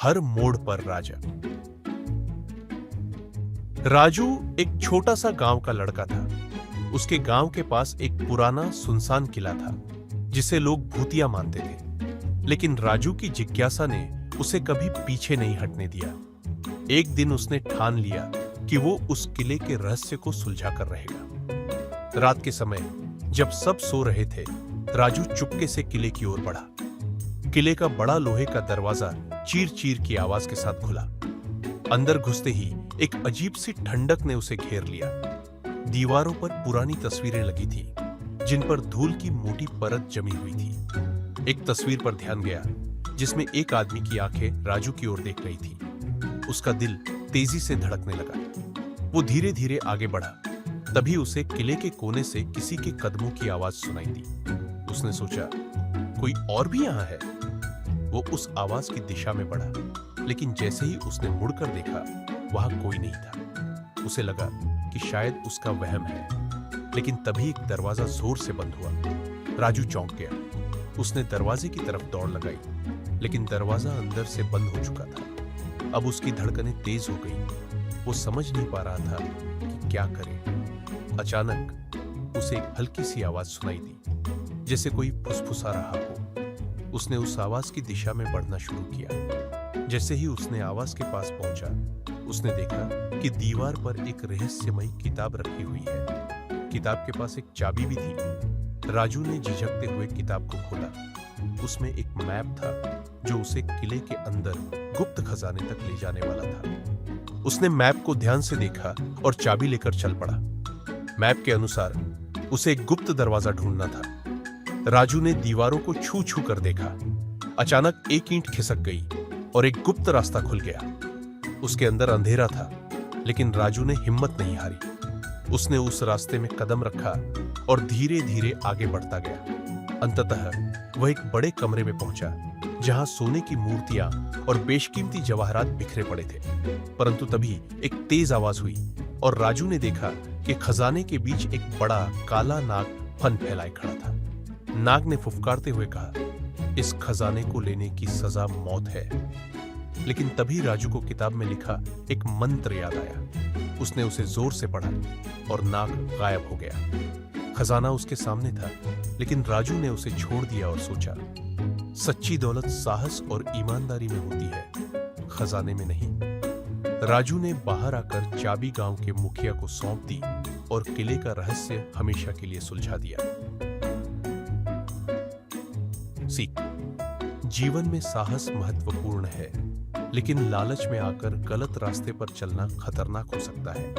हर मोड़ पर राजा। राजू एक छोटा सा गांव का लड़का था। उसके गांव के पास एक पुराना सुनसान किला था जिसे लोग भूतिया मानते थे। लेकिन राजू की जिज्ञासा ने उसे कभी पीछे नहीं हटने दिया। एक दिन उसने ठान लिया कि वो उस किले के रहस्य को सुलझा कर रहेगा। रात के समय जब सब सो रहे थे, राजू चुपके से किले की ओर बढ़ा। किले का बड़ा लोहे का दरवाजा चीर चीर की आवाज के साथ खुला। अंदर घुसते ही एक अजीब सी ठंडक ने उसे घेर लिया। दीवारों पर पुरानी तस्वीरें लगी थी जिन पर धूल की मोटी परत जमी हुई थी। एक तस्वीर पर ध्यान गया जिसमें एक आदमी की आंखें राजू की ओर देख रही थी। उसका दिल तेजी से धड़कने लगा। वो धीरे धीरे आगे बढ़ा। तभी उसे किले के कोने से किसी के कदमों की आवाज सुनाई दी। उसने सोचा, कोई और भी यहां है। वो उस आवाज की दिशा में बढ़ा, लेकिन जैसे ही उसने मुड़कर देखा, वहां कोई नहीं था। उसे लगा कि शायद उसका वहम है, लेकिन तभी एक दरवाजा जोर से बंद हुआ। राजू चौंक गया। उसने दरवाजे की तरफ दौड़ लगाई, लेकिन दरवाजा अंदर से बंद हो चुका था। अब उसकी धड़कनें तेज हो गई। वो समझ नहीं पा रहा था कि क्या करे। अचानक उसे एक हल्की सी आवाज सुनाई दी, जैसे कोई फुसफुसा रहा हो। उसने उस आवाज की दिशा में बढ़ना शुरू किया। जैसे ही उसने आवाज के पास पहुंचा, उसने देखा कि दीवार पर एक रहस्यमयी किताब रखी हुई है। किताब के पास एक चाबी भी थी। राजू ने झिझकते हुए किताब को खोला। उसमें एक मैप था जो उसे किले के अंदर गुप्त खजाने तक ले जाने वाला था। उसने मैप को ध्यान से देखा और चाबी लेकर चल पड़ा। मैप के अनुसार उसे एक गुप्त दरवाजा ढूंढना था। राजू ने दीवारों को छू छू कर देखा। अचानक एक ईंट खिसक गई और एक गुप्त रास्ता खुल गया। उसके अंदर अंधेरा था, लेकिन राजू ने हिम्मत नहीं हारी। उसने उस रास्ते में कदम रखा और धीरे धीरे आगे बढ़ता गया। अंततः वह एक बड़े कमरे में पहुंचा, जहां सोने की मूर्तियां और बेशकीमती जवाहरात बिखरे पड़े थे। परंतु तभी एक तेज आवाज हुई और राजू ने देखा कि खजाने के बीच एक बड़ा काला नाग फन फैलाए खड़ा था। नाग ने फुफकारते हुए कहा, इस खजाने को लेने की सजा मौत है। लेकिन तभी राजू को किताब में लिखा एक मंत्र याद आया। उसने उसे जोर से पढ़ा और नाग गायब हो गया। खजाना उसके सामने था, लेकिन राजू ने उसे छोड़ दिया और सोचा, सच्ची दौलत साहस और ईमानदारी में होती है, खजाने में नहीं। राजू ने बाहर आकर चाबी गांव के मुखिया को सौंप दी और किले का रहस्य हमेशा के लिए सुलझा दिया। सीख, जीवन में साहस महत्वपूर्ण है, लेकिन लालच में आकर गलत रास्ते पर चलना खतरनाक हो सकता है।